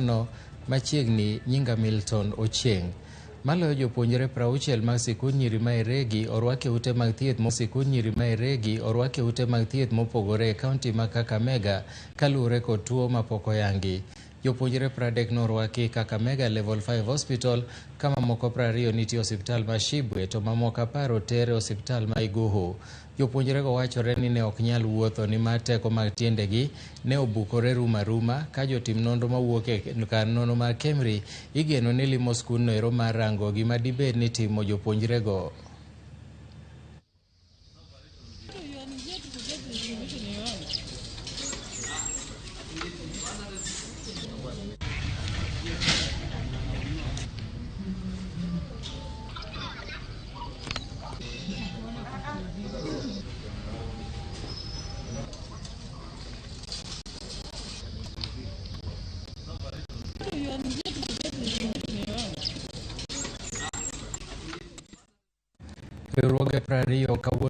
no machiegni nyinga Milton Ochieng. Maloyo jopuonjre 60 mag sikund nyiri ma Eregi orwake ute mag thieth mopogore e kaunti ma Kakamega kaluwore kod tuo mapok oyangi. Jopuonjre 30 norwaki Kakamega Level 5 Hospital, kama moko 20 nitie osiptal ma Shibwe to mamoko 10 oter osiptal ma Iguhu. Jopuonjre go wachore ni ne ok nyal wuotho ni mar teko mag tiendegi ne obukore ruma ka jotim nonro mawuok e kar nono mar Kemri igeno ni limo skundno ero mar rango gima dibed ni timo jopuonjre go. Riwruoge 20 kawuono